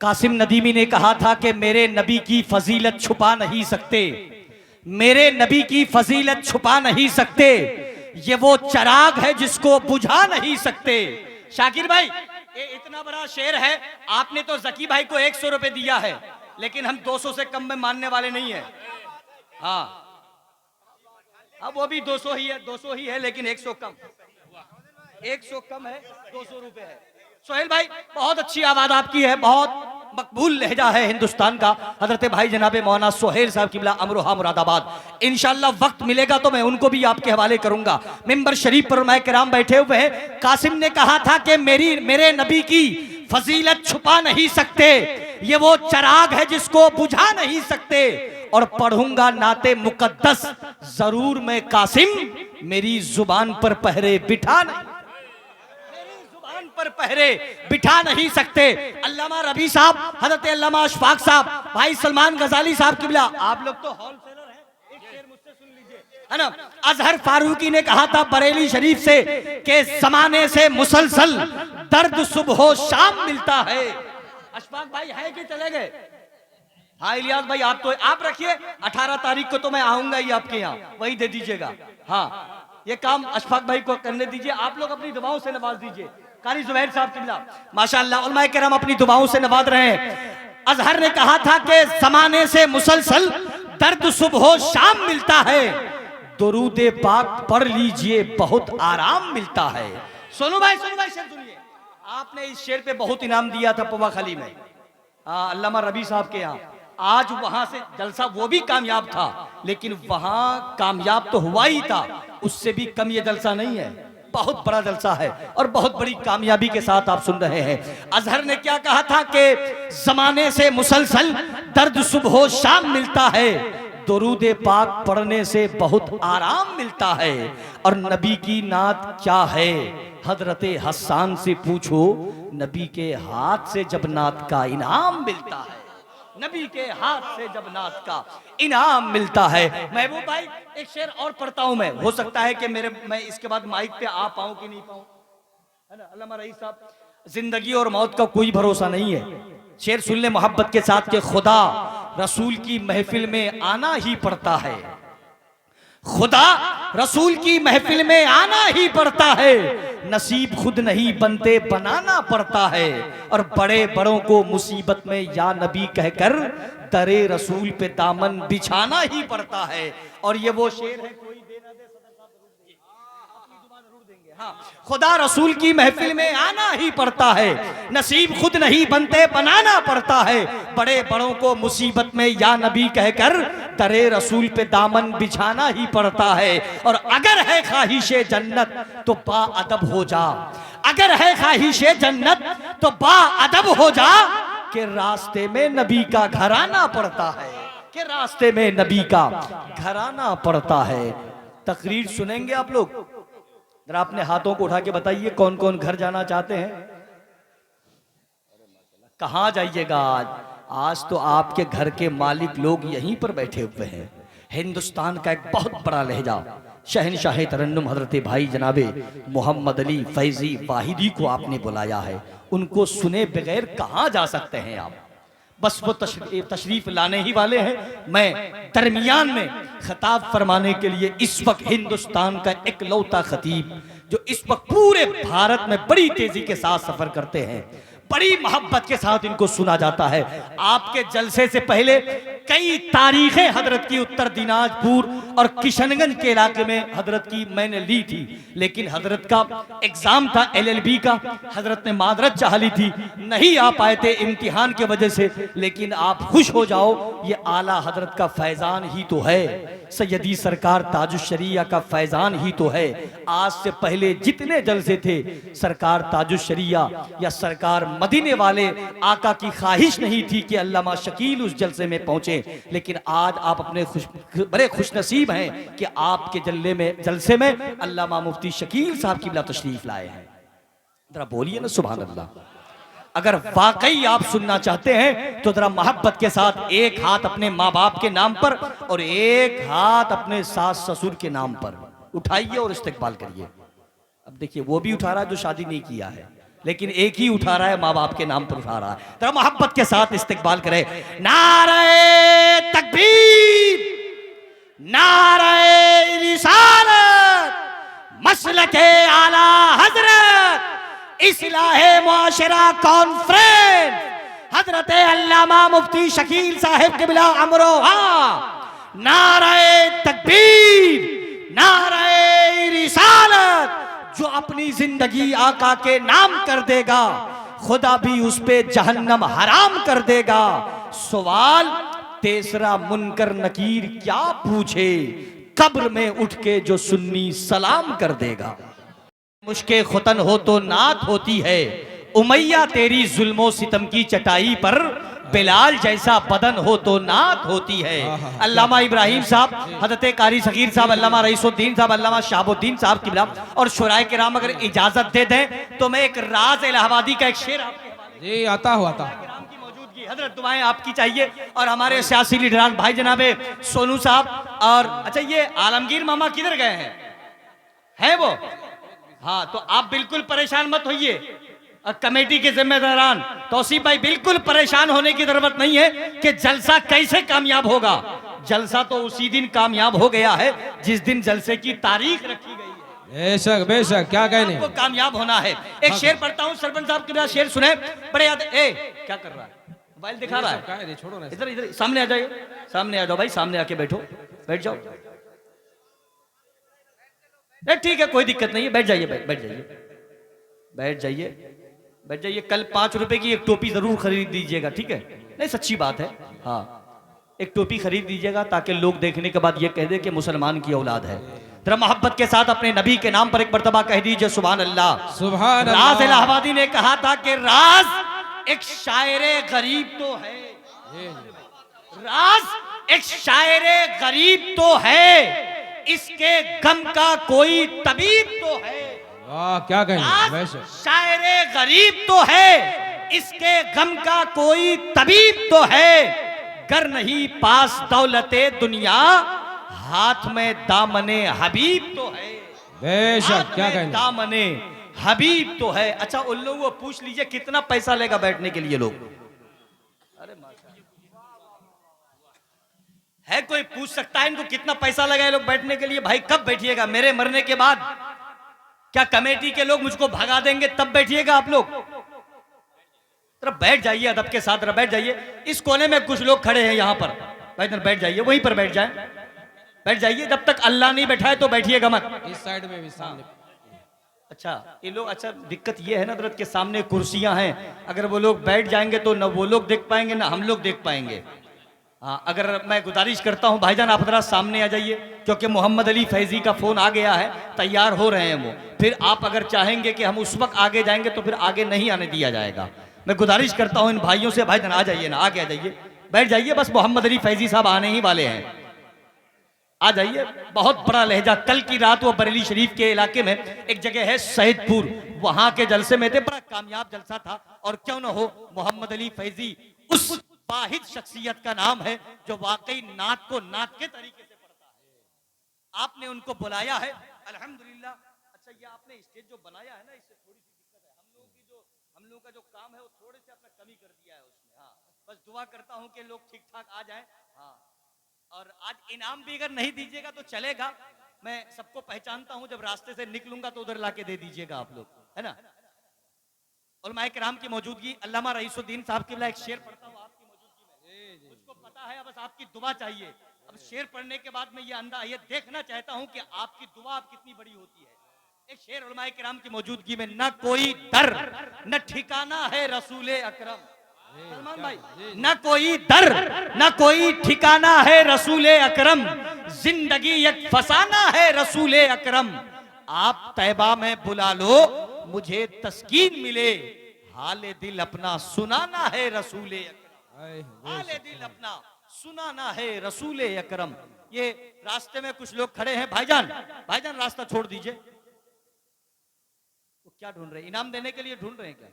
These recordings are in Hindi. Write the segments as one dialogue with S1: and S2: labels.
S1: कासिम नदीमी ने कहा था कि मेरे नबी की फजीलत छुपा नहीं सकते, मेरे नबी की फजीलत छुपा नहीं सकते, ये वो चराग है जिसको बुझा नहीं सकते। शाकिर भाई, ये इतना बड़ा शेर है, आपने तो जकी भाई को 100 रुपए दिया है, लेकिन हम 200 से कम में मानने वाले नहीं है। हाँ, अब वो भी 200 ही है, 200 ही है, लेकिन 100 कम, 100 कम है, 200 रुपए है। सोहेल भाई, बहुत अच्छी आवाज आपकी है, बहुत मकबूल लहजा है हिंदुस्तान का। हजरत भाई जनाबे मौलाना सोहेल साहब किबला अमरोहा मुरादाबाद, इंशाल्लाह वक्त मिलेगा तो मैं उनको भी आपके हवाले करूंगा। मिंबर शरीफ पर मैं किराम बैठे हुए हैं। कासिम ने कहा था कि मेरे नबी की फजीलत छुपा नहीं सकते, ये वो चराग है जिसको बुझा नहीं सकते, और पढ़ूंगा नाते मुकद्दस जरूर मैं कासिम, मेरी जुबान पर पहरे बिठा नहीं, पर पहरे बिठा नहीं सकते। अल्लामा रबी साहब, हजरत अल्लामा अशफाक साहब, भाई सलमान गजाली साहब किबला, आप लोग तो होलसेलर हैं, एक शेर मुझसे सुन लीजिए, है ना। अजहर फारूकी ने कहा था बरेली शरीफ से कि जमाने से मुसलसल दर्द सुबह शाम मिलता है। अशफाक भाई है कि चले गए? हाँ इलियास भाई, आप तो आप रखिए, 18 तारीख को तो मैं आऊंगा ही आपके यहाँ, वही दे दीजिएगा। हाँ, ये काम अशफाक भाई को करने दीजिए, आप लोग अपनी दुआओं से नवाज दीजिए। कारी जुबैर साहब किबला माशाअल्लाह उलमाए किराम अपनी दुआओं से नवाज रहे हैं। अजहर ने कहा था कि जमाने से मुसलसल दर्द सुबह शाम मिलता है, दुरूदे पाक पढ़ लीजिए बहुत आराम मिलता है। सोनू भाई शेर सुनिए, आपने इस शेर पे बहुत इनाम दिया था पवा खली में, अल्लामा रबी साहब के यहाँ। आज वहां से जलसा वो भी कामयाब था, लेकिन वहां कामयाब तो हुआ ही था, उससे भी कम ये जलसा नहीं है, बहुत बड़ा जलसा है और बहुत बड़ी कामयाबी के साथ आप सुन रहे हैं। अजहर ने क्या कहा था कि जमाने से मुसलसल दर्द सुबह शाम मिलता है, दुरूदे पाक पढ़ने से बहुत आराम मिलता है, और नबी की नात क्या है हजरत हसन से पूछो, नबी के हाथ से जब नात का इनाम मिलता है, नबी के हाथ से जब नात का इनाम मिलता है। महबूब भाई, एक शेर और पढ़ता हूं मैं, हो सकता है कि मैं इसके बाद माइक पे आ पाऊं कि नहीं पाऊं, है ना। अल्लामा रईस साहब, जिंदगी और मौत का कोई भरोसा नहीं है। शेर सुन ले मोहब्बत के साथ के खुदा रसूल की महफिल में आना ही पड़ता है, खुदा रसूल की महफिल में आना ही पड़ता है, नसीब खुद नहीं बनते बनाना पड़ता है, और बड़े बड़ों को मुसीबत में या नबी कहकर दरे रसूल पे दामन बिछाना ही पड़ता है। और ये वो शेर है, कोई दे ना दे सदर साहब अपनी जुबान जरूर देंगे। हाँ, खुदा रसूल की महफिल में आना ही पड़ता है, नसीब खुद नहीं बनते बनाना पड़ता है, बड़े बड़ों को मुसीबत में या नबी कहकर दरे रसूल पे दामन बिछाना ही पड़ता है। और अगर है ख्वाहिशे जन्नत तो बाअदब हो जा, अगर है ख्वाहिशे जन्नत तो बाअदब हो जा, कि रास्ते में नबी का घराना पड़ता है, कि रास्ते में नबी का घराना पड़ता है। तकरीर सुनेंगे आप लोग? जरा अपने हाथों को उठा के बताइए कौन कौन घर जाना चाहते हैं, कहां जाइएगा आज? आज तो आपके घर के मालिक लोग यहीं पर बैठे हुए हैं। हिंदुस्तान का एक बहुत बड़ा लहजा, शहनशाह तरन्नुम हजरत भाई जनाबे मोहम्मद अली फैजी वाहिदी को आपने बुलाया है, उनको सुने बगैर कहां जा सकते हैं आप? बस वो तशरीफ लाने ही वाले हैं। मैं दरमियान में खिताब फरमाने के लिए इस वक्त हिंदुस्तान का इकलौता खतीब, जो इस वक्त पूरे भारत में बड़ी तेजी के साथ सफर करते हैं, बड़ी मोहब्बत के साथ इनको सुना जाता है। आपके जलसे से पहले कई तारीखें हजरत की उत्तर दिनाजपुर और किशनगंज के इलाके में हजरत की मैंने ली थी, लेकिन हजरत का एग्जाम था LLB का, हजरत ने मादरत चाह ली थी, नहीं आ पाए थे इम्तिहान की वजह से। लेकिन आप खुश हो जाओ, ये आला हजरत का फैजान ही तो है, सैयदी सरकार ताजुश्शरिया का फैजान ही तो है। आज से पहले जितने जलसे थे, सरकार ताजुश्शरिया या सरकार मदीने वाले आका की ख्वाहिश नहीं थी कि अल्लामा शकील उस जलसे में पहुंचे, लेकिन आज आप अपने बड़े खुशनसीब हैं कि आपके जलसे में अल्लामा मुफ्ती शकील साहब की तशरीफ लाए हैं। जरा बोलिए ना सुभान अल्लाह। अगर वाकई आप सुनना चाहते हैं तो जरा मोहब्बत के साथ एक हाथ अपने माँ बाप के नाम पर और एक हाथ अपने सास ससुर के नाम पर उठाइए और इस्तेकबाल करिए। अब देखिए वो भी उठा रहा है जो शादी नहीं किया है, लेकिन एक ही उठा रहा है, माँ बाप के नाम पर उठा रहा है। तो मोहब्बत के साथ इस्तिकबाल करे। नारे तकबीर, नारे रिसालत, मसलके आला हजरत, इस्लाहे मुआशरा कॉन्फ्रेंस, हजरत अल्लामा मुफ्ती शकील साहिब के बिला अमरोहा। नारे तकबीर, नारे रिसालत। जो अपनी जिंदगी आका के नाम कर देगा, खुदा भी उस पे जहन्नम हराम कर देगा। सवाल तीसरा मुनकर नकीर क्या पूछे, कब्र में उठ के जो सुन्नी सलाम कर देगा। मुश्के खुतन हो तो नात होती है, उमैया तेरी जुल्मो सितम की चटाई पर, बिलाल जैसा बदन हो तो नात होती है। अल्लामा इब्राहिम साहब, हजरत कारी सगीर साहब, अल्लामा रईसुद्दीन साहब, अल्लामा शाहबुद्दीन साहब किबला और शुराए किराम अगर इजाजत दे दें तो मैं एक राज इलाहाबादी का एक शेर आपके
S2: जी आता हुआ था।
S1: की मौजूदगी हजरत दुआएं आपकी चाहिए। और हमारे सियासी लीडरान भाई जनाबे सोनू साहब और अच्छा ये आलमगीर मामा किधर गए हैं वो? हाँ तो आप बिल्कुल परेशान मत होइए, कमेटी के जिम्मेदारान तौसीफ भाई, बिल्कुल परेशान होने की जरूरत नहीं है कि जलसा कैसे कामयाब होगा। जलसा तो उसी दिन कामयाब हो गया है जिस दिन जलसे की तारीख रखी गई है।
S2: बेशक बेशक, क्या कहने,
S1: आपको कामयाब होना है। एक शेर पढ़ता हूँ, सरपंच साहब के पास शेर सुने, बड़े याद। ए क्या कर रहा है, मोबाइल दिखा रहा है,
S2: छोड़ो ना,
S1: इधर इधर सामने आ जाइए, सामने आ जाओ भाई, सामने आके बैठो, बैठ जाओ। ठीक है कोई दिक्कत नहीं है, बैठ जाइए, बैठ जाइए, बैठ जाइए, बैठ जाइए। कल 5 रुपए की एक टोपी जरूर खरीद दीजिएगा, ठीक है? नहीं सच्ची बात है, हाँ एक टोपी खरीद दीजिएगा ताकि लोग देखने के बाद ये कह दे कि मुसलमान की औलाद है। जरा मोहब्बत के साथ अपने नबी के नाम पर एक मर्तबा कह दीजिए सुभान अल्लाह।
S2: सुभान
S1: राज
S2: अल्लाह।
S1: इलाहाबादी ने कहा था कि राज एक शायरे गरीब तो है, राज एक शायरे गरीब तो है, इसके गम का कोई तबीब तो है।
S2: वाह क्या कहने,
S1: शायरे गरीब तो है, इसके गम का कोई तबीब तो है। गर नहीं पास दौलते दुनिया, हाथ में दामने हबीब तो है।
S2: बेशक क्या कहने,
S1: दामने हबीब तो है। अच्छा उन लोगों को पूछ लीजिए कितना पैसा लेगा बैठने के लिए लोग। अरे है कोई पूछ सकता है इनको कितना पैसा लगा लोग बैठने के लिए? भाई कब बैठिएगा? मेरे मरने के बाद? क्या कमेटी के लोग मुझको भगा देंगे तब बैठिएगा आप लोग? तरफ बैठ जाइए, अदब के साथ बैठ जाइए। इस कोने में कुछ लोग खड़े हैं यहाँ पर, भाई इधर बैठ जाइए, वहीं पर बैठ जाए, बैठ जाइए। जब तक अल्लाह नहीं बैठाए तो बैठिएगा मत।
S2: इस साइड में भी सामने।
S1: अच्छा ये लोग, अच्छा दिक्कत ये है ना हजरत के सामने कुर्सियां हैं, अगर वो लोग बैठ जाएंगे तो न वो लोग देख पाएंगे ना हम लोग देख पाएंगे। हाँ अगर मैं गुजारिश करता हूँ भाईजान आप जरा सामने आ जाइए, क्योंकि मोहम्मद अली फैजी का फोन आ गया है, तैयार हो रहे हैं वो। फिर आप अगर चाहेंगे कि हम उस वक्त आगे जाएंगे तो फिर आगे नहीं आने दिया जाएगा। मैं गुजारिश करता हूँ इन भाइयों से, भाईजान आ जाइए ना, आगे आ जाइए, बैठ जाइए। बस मोहम्मद अली फैजी साहब आने ही वाले हैं, आ जाइए। बहुत बड़ा लहजा। कल की रात वो बरेली शरीफ के इलाके में एक जगह है सैदपुर, वहां के जलसे में थे, बड़ा कामयाब जलसा था। और क्यों ना हो, मोहम्मद अली फैजी उस वाहिद शख्सियत का नाम है जो वाकई नात को नात के तरीके से पढ़ता है। आपने उनको बुलाया है, अल्हम्दुलिल्लाह। अच्छा ये आपने स्टेज जो बनाया है ना, इससे थोड़ी सी दिक्कत है। हम लोगों का जो काम है वो थोड़े से आपने कमी कर दिया है उसमें। हाँ बस दुआ करता हूँ कि लोग ठीक ठाक आ जाएं। हाँ और आज इनाम भी अगर नहीं दीजिएगा तो चलेगा, मैं सबको पहचानता हूँ, जब रास्ते से निकलूंगा तो उधर लाके दे दीजिएगा आप लोग, है ना? उलमाए किराम की मौजूदगी, अल्लामा रईसुद्दीन साहब के लिए एक शेर पढ़ता हूँ आपकी मौजूदगी में। मुझको पता है बस आपकी दुआ चाहिए। अब शेर पढ़ने के बाद मैं ये देखना चाहता हूँ कि आपकी दुआ आप कितनी बड़ी होती है। एक शेर उलमाए किराम की मौजूदगी में, न कोई दर न ठिकाना है रसूले अकरम। सलमान भाई, न कोई दर न कोई ठिकाना है रसूले अकरम, जिंदगी एक फसाना है रसूले अकरम। आप तैबा में बुला लो मुझे तस्कीन मिले, हाले दिल अपना सुनाना है रसूले अकरम। हाले दिल अपना सुनाना है रसूले अकरम। ये रास्ते में कुछ लोग खड़े हैं, भाईजान भाईजान रास्ता छोड़ दीजिए। तो क्या ढूंढ रहे हैं? इनाम देने के लिए ढूंढ रहे हैं क्या?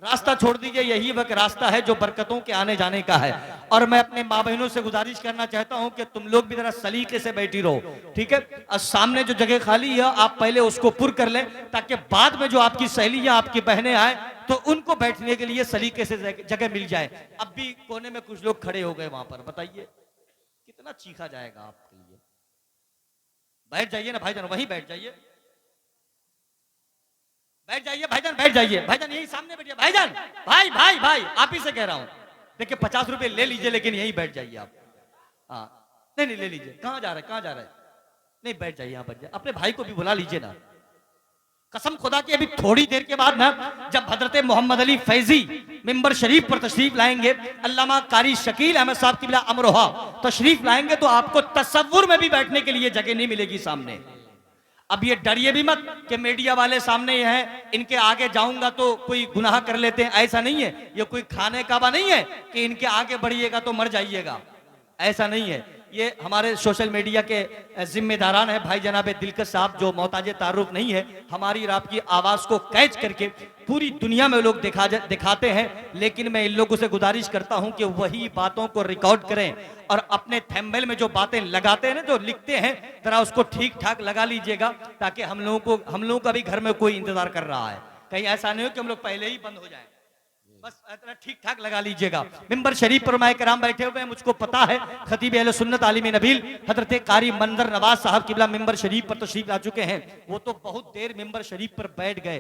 S1: रास्ता छोड़ दीजिए, यही वक्त रास्ता है जो बरकतों के आने जाने का है। और मैं अपने माँ बहनों से गुजारिश करना चाहता हूं कि तुम लोग भी जरा सलीके से बैठी रहो, ठीक है। और सामने जो जगह खाली है आप पहले उसको पुर कर लें, ताकि बाद में जो आपकी सहेलियां आपकी बहनें आए तो उनको बैठने के लिए सलीके से जगह मिल जाए। अब भी कोने में कुछ लोग खड़े हो गए वहां पर, बताइए कितना चीखा जाएगा आपके लिए। बैठ जाइए ना भाईजान, वहीं बैठ जाइए, बैठ जाइए भाईजान, बैठ जाइए भाईजान, यही सामने बैठिए भाईजान। भाई भाई भाई आप ही से कह रहा हूं, देखिए 50 रुपए ले लीजिए लेकिन यहीं बैठ जाइए आप। हाँ नहीं नहीं ले लीजिए, कहां जा रहे हैं, कहां जा रहे हैं, नहीं बैठ जाइए यहां पर। अपने भाई को भी बुला लीजिए ना, कसम खुदा की अभी थोड़ी देर के बाद ना जब हजरत मोहम्मद अली फैजी मिंबर शरीफ पर तशरीफ लाएंगे, अल्लामा कारी शकील अहमद साहब की बिला अमरोहा तशरीफ लाएंगे, तो आपको तसव्वुर में भी बैठने के लिए जगह नहीं मिलेगी सामने। अब ये डरिए भी मत कि मीडिया वाले सामने हैं, इनके आगे जाऊंगा तो कोई गुनाह कर लेते हैं, ऐसा नहीं है। ये कोई खाने काबा नहीं है कि इनके आगे बढ़िएगा तो मर जाइएगा, ऐसा नहीं है। ये हमारे सोशल मीडिया के जिम्मेदारान है भाई जनाब दिलकश साहब, जो मोहताज तारुफ नहीं है, हमारी और आपकी आवाज को कैच करके पूरी दुनिया में लोग दिखाते हैं। लेकिन मैं इन लोगों से गुजारिश करता हूं कि वही बातों को रिकॉर्ड करें और अपने थंबनेल में जो बातें लगाते हैं ना, जो लिखते हैं, जरा उसको ठीक ठाक लगा लीजिएगा, ताकि हम लोगों का भी घर में कोई इंतजार कर रहा है, कहीं ऐसा नहीं हो कि हम लोग पहले ही बंद हो जाए। बस इतना ठीक ठाक लगा लीजिएगा। मिंबर शरीफ पर माए कराम बैठे हुए हैं, मुझको पता है खतीब अहले सुन्नत आलिम नबील हजरत कारी मंजर नवाज साहब किबला मिंबर शरीफ पर तशरीफ ला चुके हैं। वो तो बहुत देर मिंबर शरीफ पर बैठ गए,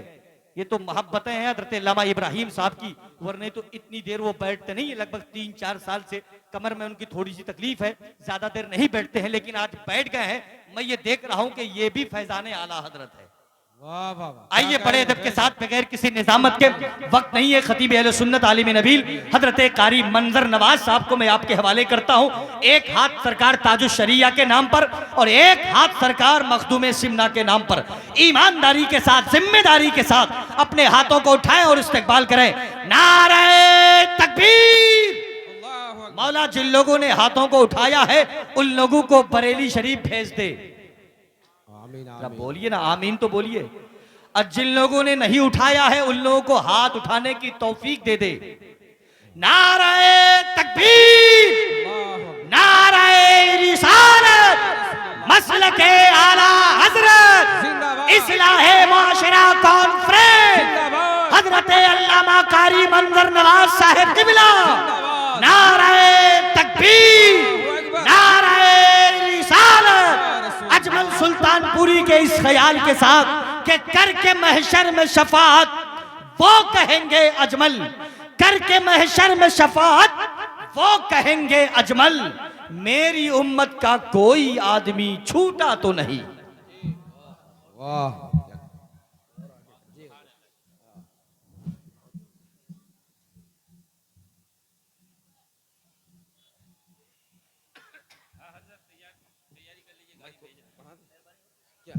S1: ये तो मोहब्बतें हैं हजरत अल्लामा इब्राहिम साहब की, वरने तो इतनी देर वो बैठते नहीं है। लगभग 3-4 साल से कमर में उनकी थोड़ी सी तकलीफ है, ज्यादा देर नहीं बैठते हैं, लेकिन आज बैठ गए हैं। मैं ये देख रहा हूं कि ये भी फैजाने आला हजरत है।
S2: वाह वाह वाह।
S1: आइए बड़े अदब के साथ बगैर किसी निजामत के, वक्त नहीं है, खतीब अहले सुन्नत आलिम नबील हजरत कारी मंजर नवाज साहब को मैं आपके हवाले करता हूं। एक हाथ सरकार ताजुश शरिया के नाम पर और एक हाथ सरकार मखदूम सिमना के नाम पर ईमानदारी के साथ, जिम्मेदारी के साथ अपने हाथों को उठाएं और इस्तकबाल करें। नारे तकबीर। मौला जिन लोगों ने हाथों को उठाया है उन लोगों को बरेली शरीफ भेज दे। बोलिए ना आमीन तो बोलिए। और जिन लोगों ने नहीं उठाया है उन लोगों को हाथ उठाने की तौफीक दे दे। नारे तकबीर, नारे रिसालत, मसलके आला हजरत, इस्लाहे माशरा कॉन्फ्रेंस, हजरत अल्लामा कारी मंजर नवाज साहब किबला। नारे तकबीर, नारे रिसालत। अजमल सुल्तानपुरी के इस ख्याल के साथ कि करके महशर में शफाअत वो कहेंगे अजमल, करके महशर में शफाअत वो कहेंगे अजमल, मेरी उम्मत का कोई आदमी छूटा तो नहीं।
S2: वाह। क्या